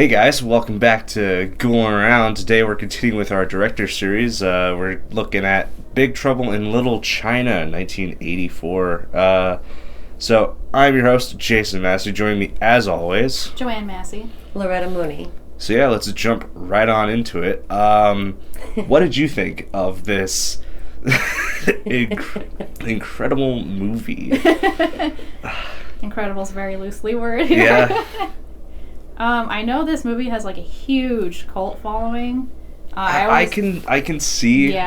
Hey guys, welcome back to Ghoulin around. Today we're continuing with our director series. We're looking at Big Trouble in Little China, 1984. So I'm your host, Jason Massey. Joining me as always, Joanne Massey. Loretta Mooney. So yeah, let's jump right on into it. What did you think of this incredible movie? Incredible's very loosely worded. Yeah. I know this movie has like a huge cult following. I can see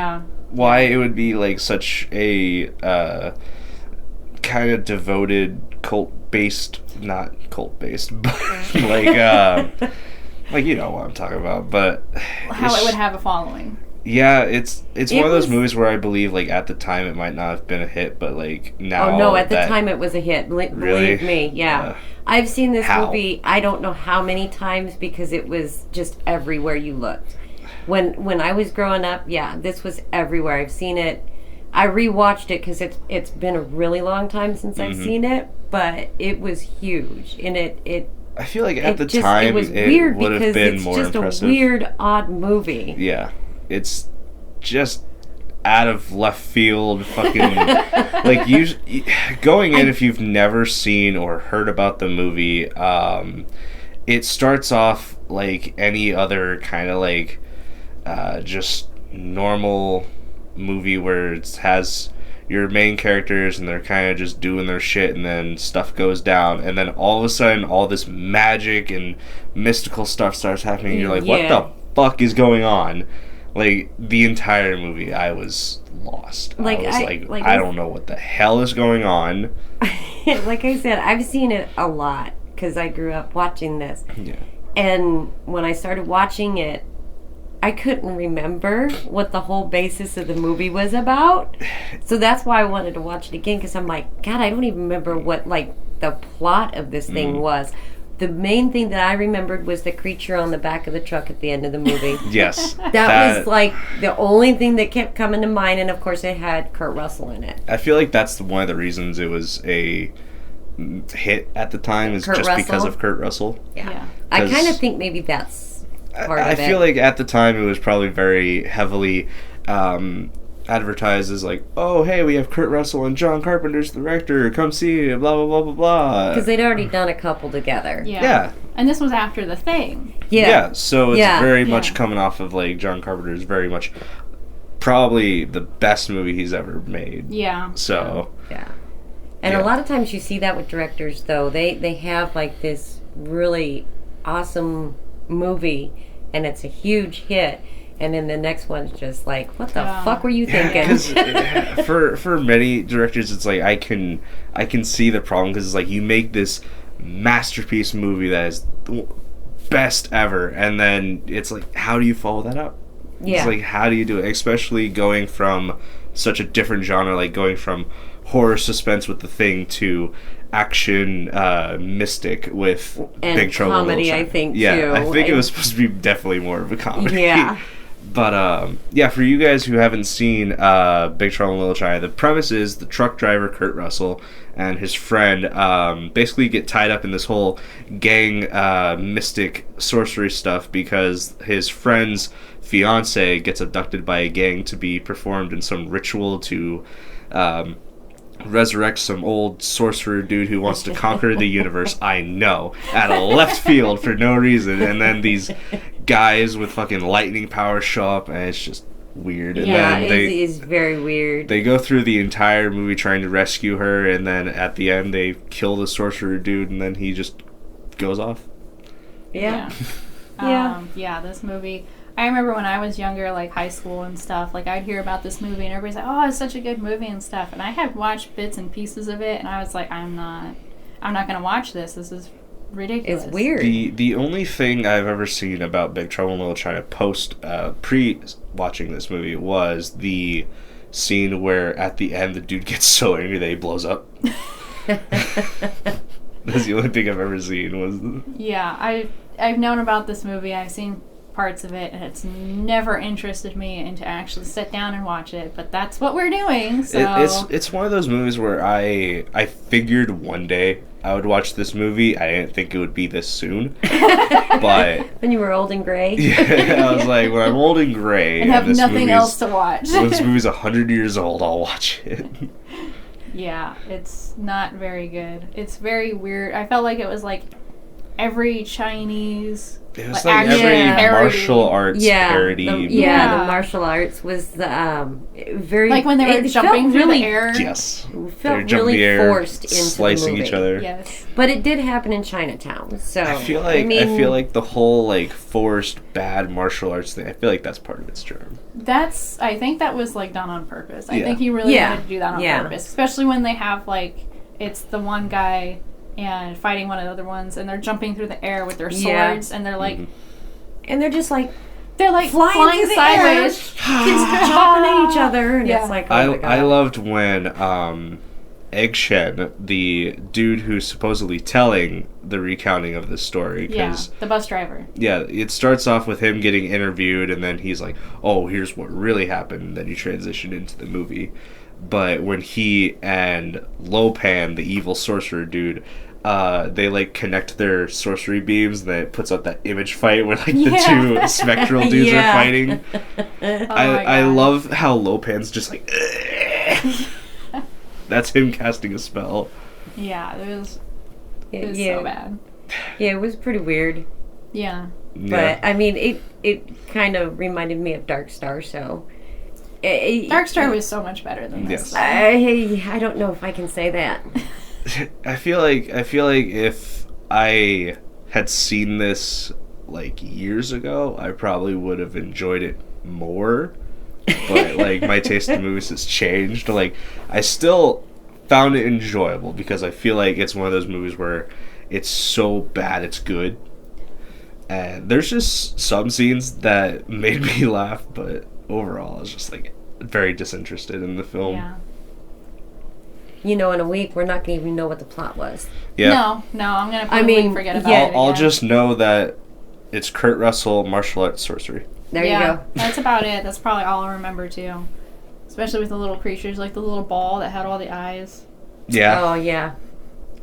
why it would be like such a kind of devoted not cult based, but like you know what I'm talking about. But how it would have a following. Yeah, it's one of those movies where I believe like at the time it might not have been a hit, but like now. Oh no, at the time it was a hit. Really? Believe me, yeah. I've seen this movie I don't know how many times because it was just everywhere you looked. When I was growing up, yeah, this was everywhere. I've seen it. I rewatched it because it's been a really long time since I've seen it, but it was huge, and it. I feel like at the time it was weird would have been more impressive. It's just a weird, odd movie. Yeah, it's just out of left field, fucking like going in if you've never seen or heard about the movie. It starts off like any other kind of like just normal movie where it has your main characters and they're kind of just doing their shit, and then stuff goes down, and then all of a sudden all this magic and mystical stuff starts happening, and you're like, what the fuck is going on? Like, the entire movie, I was lost. I was I don't know what the hell is going on. Like I said, I've seen it a lot because I grew up watching this. Yeah. And when I started watching it, I couldn't remember what the whole basis of the movie was about. So that's why I wanted to watch it again, because I'm like, God, I don't even remember what, like, the plot of this thing was. The main thing that I remembered was the creature on the back of the truck at the end of the movie. Yes. That was, like, the only thing that kept coming to mind, and, of course, it had Kurt Russell in it. I feel like that's one of the reasons it was a hit at the time, is just because of Kurt Russell. Yeah. I kind of think maybe that's part of it. I feel like at the time it was probably very heavily advertised as like, oh, hey, we have Kurt Russell and John Carpenter's the director, come see, blah, blah, blah, blah, blah. Because they'd already done a couple together. Yeah. And this was after The Thing. Yeah, so it's very much coming off of, like, John Carpenter's very much probably the best movie he's ever made. Yeah. So. Yeah. And a lot of times you see that with directors, though. They have, like, this really awesome movie, and it's a huge hit. And then the next one's just like, what the fuck were you thinking? For many directors, it's like I can see the problem, because it's like you make this masterpiece movie that is the best ever, and then it's like, how do you follow that up? Yeah. It's like, how do you do it? Especially going from such a different genre, like going from horror suspense with The Thing to action mystic with Big Trouble in Little China. I think, too. I think it was supposed to be definitely more of a comedy. Yeah. But, for you guys who haven't seen Big Trouble in Little China, the premise is the truck driver, Kurt Russell, and his friend basically get tied up in this whole gang mystic sorcery stuff because his friend's fiance gets abducted by a gang to be performed in some ritual to resurrect some old sorcerer dude who wants to conquer the universe. I know, out of left field for no reason, and then these guys with fucking lightning powers show up, and it's just weird. And then it is very weird. They go through the entire movie trying to rescue her, and then at the end they kill the sorcerer dude, and then he just goes off. Yeah. This movie, I remember when I was younger, like high school and stuff, like I'd hear about this movie and everybody's like, oh, it's such a good movie and stuff, and I had watched bits and pieces of it, and I was like, I'm not gonna watch this. This is ridiculous. It's weird. The only thing I've ever seen about Big Trouble in Little China pre-watching this movie was the scene where at the end the dude gets so angry that he blows up. That's the only thing I've ever seen. I've known about this movie. I've seen parts of it, and it's never interested me and to actually sit down and watch it, but that's what we're doing. So it's one of those movies where I figured one day I would watch this movie. I didn't think it would be this soon. But when you were old and gray. yeah, I was like, when I'm old and gray and have nothing else to watch. When this movie's 100 years old, I'll watch it. Yeah, it's not very good. It's very weird. I felt like it was like every Chinese. It was like like every parody. martial arts parody. The martial arts was the very like when they were jumping through the air. Yes, it felt really forced into slicing the movie. each other. Yes, but it did happen in Chinatown. So I feel like the whole like forced bad martial arts thing. I feel like that's part of its charm. I think that was like done on purpose. I think he really wanted to do that on purpose, especially when they have like it's the one guy and fighting one of the other ones, and they're jumping through the air with their swords, and they're like, and they're just like flying sideways, kids chopping at each other, and it's like, oh my God. I loved when Egg Shen, the dude who's supposedly telling the recounting of the story, the bus driver. Yeah, it starts off with him getting interviewed, and then he's like, "Oh, here's what really happened." And then you transition into the movie. But when he and Lopan, the evil sorcerer dude, they like connect their sorcery beams, and then it puts out that image fight where like the two spectral dudes are fighting. I love how Lopan's just like that's him casting a spell. Yeah, it was so bad. Yeah, it was pretty weird. Yeah. But I mean it kind of reminded me of Dark Star, so Dark Star was so much better than this. I don't know if I can say that. I feel like if I had seen this like years ago, I probably would have enjoyed it more. But like my taste in movies has changed. Like I still found it enjoyable because I feel like it's one of those movies where it's so bad it's good. And there's just some scenes that made me laugh, but overall I was just like very disinterested in the film. Yeah. In a week, we're not going to even know what the plot was. Yeah. No, I'm going to forget about it. I'll just know that it's Kurt Russell, martial arts, sorcery. There you go. That's about it. That's probably all I remember, too. Especially with the little creatures, like the little ball that had all the eyes. Yeah. Oh, yeah.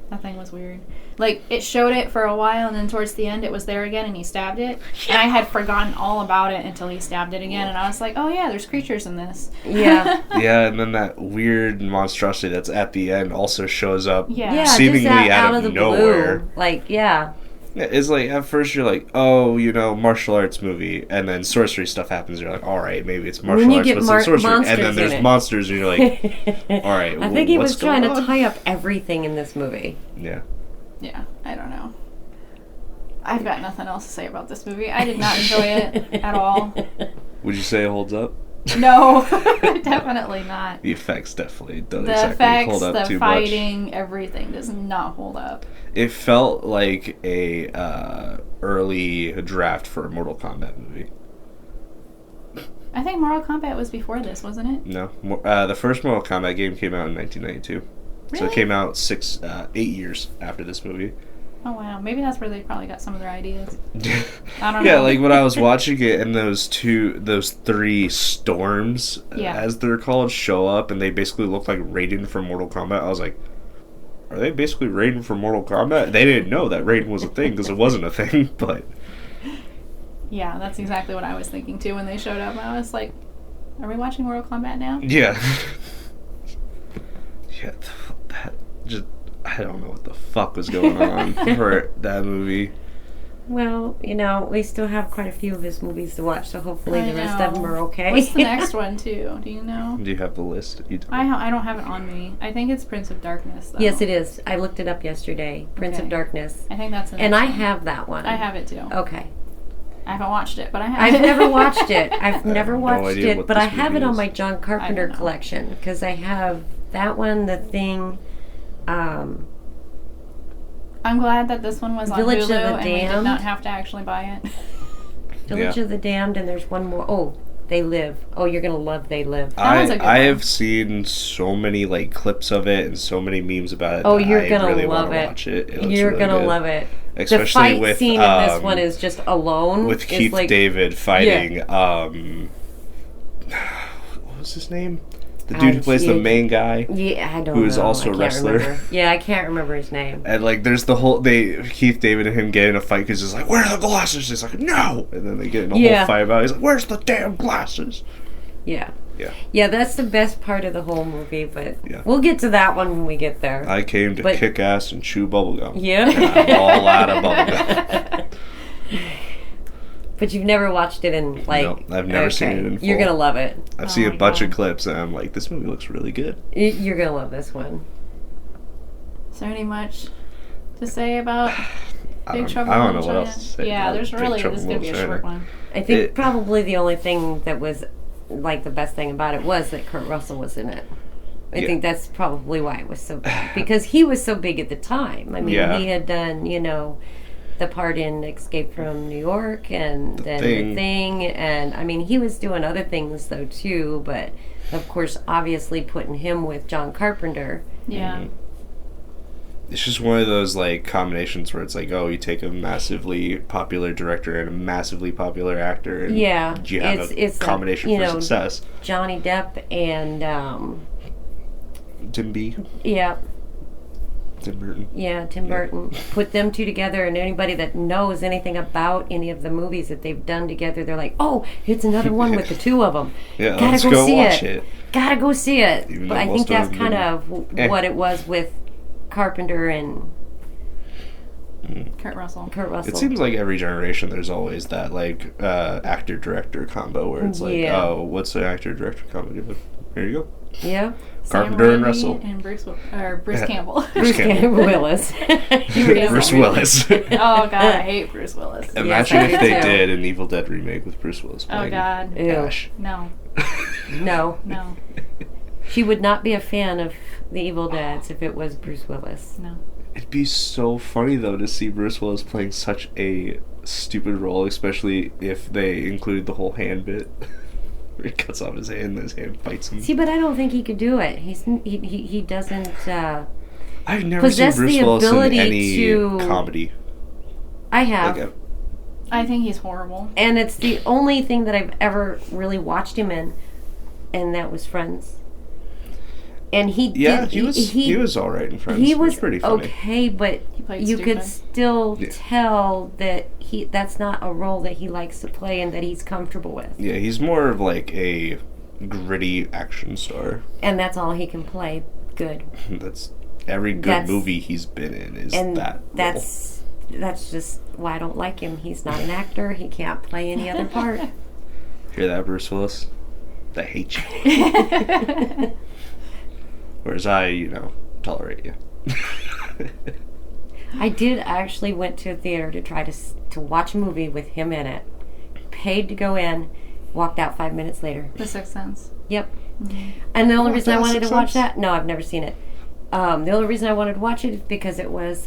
That thing was weird. Like, it showed it for a while, and then towards the end, it was there again, and he stabbed it. Yeah. And I had forgotten all about it until he stabbed it again, and I was like, oh, yeah, there's creatures in this. Yeah. Yeah, and then that weird monstrosity that's at the end also shows up seemingly just out of nowhere. Blue. Like, yeah. It's like, at first you're like, oh, martial arts movie, and then sorcery stuff happens, you're like, alright, maybe it's martial arts, but it's sorcery. And then there's monsters, and you're like, alright, I think he was trying to tie up everything in this movie. Yeah. Yeah, I don't know. I've got nothing else to say about this movie. I did not enjoy it at all. Would you say it holds up? No, definitely not. The effects definitely don't hold up too much. The fighting, everything does not hold up. It felt like a early draft for a Mortal Kombat movie. I think Mortal Kombat was before this, wasn't it? No. The first Mortal Kombat game came out in 1992. Really? So it came out 8 years after this movie. Oh, wow. Maybe that's where they probably got some of their ideas. I don't know. Yeah, like when I was watching it and those 3 storms, as they're called, show up and they basically look like Raiden from Mortal Kombat, I was like, are they basically Raiden from Mortal Kombat? They didn't know that Raiden was a thing because it wasn't a thing, but... Yeah, that's exactly what I was thinking too when they showed up. I was like, are we watching Mortal Kombat now? Yeah. Yeah, I don't know what the fuck was going on for that movie. Well, we still have quite a few of his movies to watch, so hopefully the rest of them are okay. What's the next one, too? Do you know? Do you have the list? You don't. I don't have it on me. I think it's Prince of Darkness, though. Yes, it is. I looked it up yesterday. Prince of Darkness. I think that's the next And one. I have that one. I have it, too. Okay. I haven't watched it, but I have it. I've never watched it. I've never watched it, but I have it on is. my John Carpenter collection, because I have that one, The Thing, I'm glad that this one was on Village of Hulu the and we did Damned. not have to actually buy it. Village of the Damned, and there's one more. Oh, They Live. Oh, you're going to love They Live. I have seen so many clips of it and so many memes about it. Oh, you're going to really love it. Watch it. You're really going to love it. Especially the fight with, scene in this one is just alone. With Keith David fighting, Yeah. what was his name? The The dude who plays the main guy. Yeah, I don't know. Who is also a wrestler. Remember. Yeah, I can't remember his name. And like, there's the whole Keith David and him get in a fight because he's like, "Where are the glasses?" He's like, "No!" And then they get in a whole fight about it. He's like, "Where's the damn glasses?" Yeah. Yeah. Yeah, that's the best part of the whole movie, but we'll get to that one when we get there. I came to kick ass and chew bubblegum. Yeah. And I'm all out of bubblegum. But you've never watched it in, like... No, I've never seen it in full. You're going to love it. I've seen a bunch of clips, and I'm like, this movie looks really good. You're going to love this one. Is there any much to say about Big Trouble I don't in know China? what else to say. Yeah, there's really... This is going to be a short one. I think probably the only thing that was... like the best thing about it was that Kurt Russell was in it. I think that's probably why it was so big. Because he was so big at the time. I mean, he had done, the part in Escape from New York and then The Thing. And, I mean, he was doing other things, though, too. But, of course, obviously putting him with John Carpenter. Yeah. Mm-hmm. It's just one of those, like, combinations where it's like, oh, you take a massively popular director and a massively popular actor, and you have a combination for success. Johnny Depp and... Tim B. Yeah. Tim Burton. Yeah, Tim Burton. Put them two together, and anybody that knows anything about any of the movies that they've done together, they're like, oh, it's another one with the two of them. Yeah, let's go watch it. Gotta go see it. Even but I think that's kind of what it was with Carpenter and Kurt Russell. It seems like every generation there's always that like actor-director combo where it's like, oh, what's the actor-director combo? Here you go. Yeah. Carpenter and Russell. And Bruce Campbell. Bruce Willis. Bruce Willis. Oh God, I hate Bruce Willis. Imagine if they did an Evil Dead remake with Bruce Willis playing. Oh God. Ash. No. No. She would not be a fan of the Evil Deads if it was Bruce Willis. No. It'd be so funny, though, to see Bruce Willis playing such a stupid role, especially if they include the whole hand bit. Where he cuts off his hand and his hand bites him. See, but I don't think he could do it. He doesn't I've never seen Bruce Willis in any comedy. I have. Like I think he's horrible. And it's the only thing that I've ever really watched him in, and that was Friends. And he was all right in Friends. He was pretty funny. Okay, but you could still tell that that's not a role that he likes to play and that he's comfortable with. Yeah, he's more of like a gritty action star. And that's all he can play good. That's every good movie he's been in is that role. That's just why I don't like him. He's not an actor. He can't play any other part. Hear that, Bruce Willis? I hate you. Whereas I, tolerate you. I did actually went to a theater to try to watch a movie with him in it. Paid to go in, walked out 5 minutes later. The Sixth Sense. Yep. Mm-hmm. And the only reason I wanted to watch that, no, I've never seen it. The only reason I wanted to watch it is because it was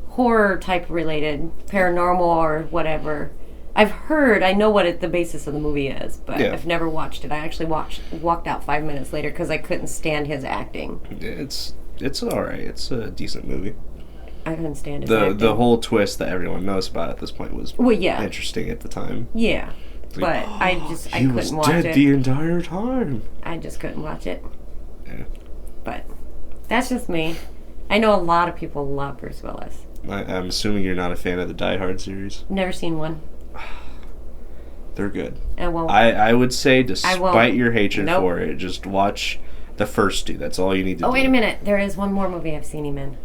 horror type related, paranormal or whatever. I know what the basis of the movie is, but I've never watched it. I actually walked out 5 minutes later because I couldn't stand his acting. It's all right. It's a decent movie. I couldn't stand his acting. The whole twist that everyone knows about at this point was interesting at the time. Yeah, but I couldn't watch it. He was dead the entire time. I just couldn't watch it. Yeah. But that's just me. I know a lot of people love Bruce Willis. I'm assuming you're not a fan of the Die Hard series. Never seen one. They're good. I would say, despite your hatred for it, just watch the first two. That's all you need to do. Oh, wait a minute. There is one more movie I've seen him in.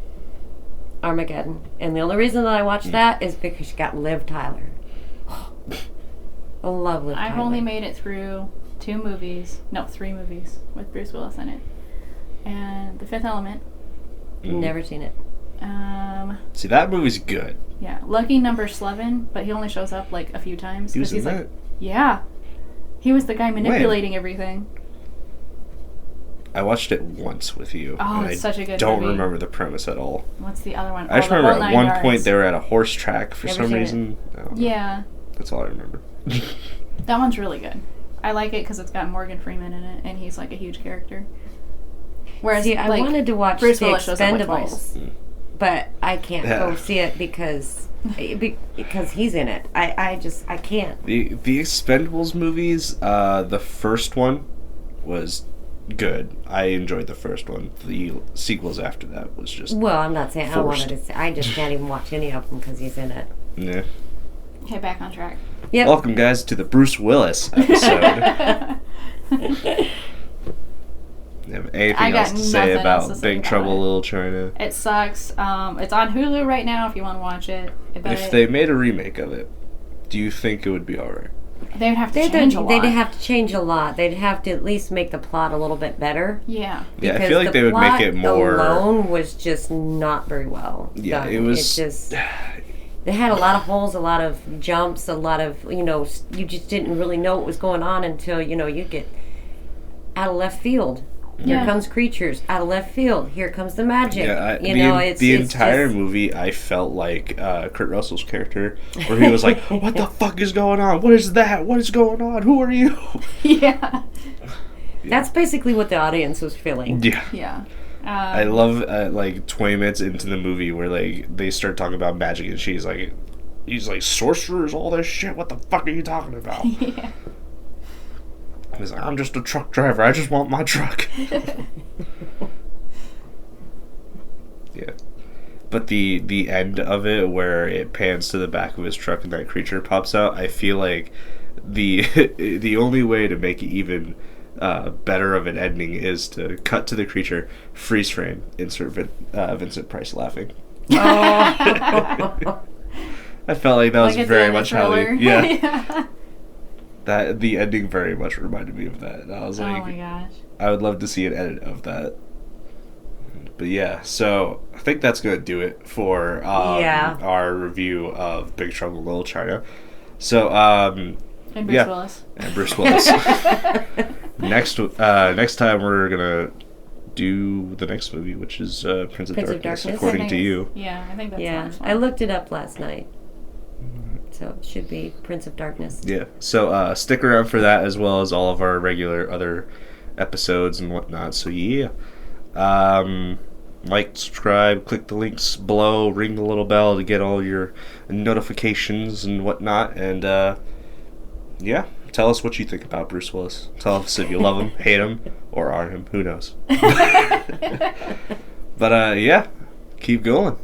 Armageddon. And the only reason that I watched that is because you got Liv Tyler. I love Liv Tyler. I've only made it through 3 movies with Bruce Willis in it. And The Fifth Element. Never seen it. See, that movie's good. Yeah, Lucky Number 11, but he only shows up like a few times. He was in that? Yeah. He was the guy manipulating everything. I watched it once with you. Oh, it's such a good movie. I don't remember the premise at all. What's the other one? I just remember at one point they were at a horse track for some reason. Yeah. That's all I remember. That one's really good. I like it because it's got Morgan Freeman in it, and he's like a huge character. Whereas, I wanted to watch Bruce Willis shows up like twice. But I can't go see it because he's in it. I can't. The Expendables movies, the first one was good. I enjoyed the first one. The sequels after that was just Well, I'm not saying I forced. wanted to say. I just can't even watch any of them because he's in it. Yeah. Okay, back on track. Yep. Welcome, guys, to the Bruce Willis episode. You have anything I got else to say nothing else about to say Big about Trouble it. in Little China? It sucks. It's on Hulu right now if you want to watch it. But If they made a remake of it, do you think it would be alright? they would have to change a lot. They'd have to change a lot. They'd have to at least make the plot a little bit better. Yeah. Yeah, I Because feel like the they would make plot it more. alone was just not very well Yeah, done. it was. They had a lot of holes, a lot of jumps, a lot of, you just didn't really know what was going on until, you get out of left field. Here Yeah. comes creatures. Out of left field. Here comes the magic. Yeah, It's the it's entire just- movie, I felt like Kurt Russell's character, where he was like, "What the fuck is going on? What is that? What is going on? Who are you?" Yeah. That's basically what the audience was feeling. Yeah, Yeah. I love like 20 minutes into the movie where like they start talking about magic and he's like, sorcerers, all this shit. What the fuck are you talking about? Yeah. He's like, I'm just a truck driver. I just want my truck. Yeah. But the end of it, where it pans to the back of his truck and that creature pops out, I feel like the only way to make it even better of an ending is to cut to the creature, freeze frame, insert Vincent Price laughing. Oh. I felt like that was Like at the very end of much how Thriller. he, yeah. Yeah. That the ending very much reminded me of that. And I was Oh like, my gosh. I would love to see an edit of that. But yeah, so I think that's gonna do it for our review of Big Trouble in Little China. So And Bruce yeah. Willis. And Bruce Willis. next time we're gonna do the next movie, which is Prince of Darkness, according to you. Yeah, I think that's the Yeah, next one. I looked it up last night. So it should be Prince of Darkness. Yeah. So stick around for that, as well as all of our regular other episodes and whatnot. So yeah. Like, subscribe, click the links below, ring the little bell to get all your notifications and whatnot. And yeah, tell us what you think about Bruce Willis. Tell us if you love him, hate him, or are him. Who knows? But yeah, keep going.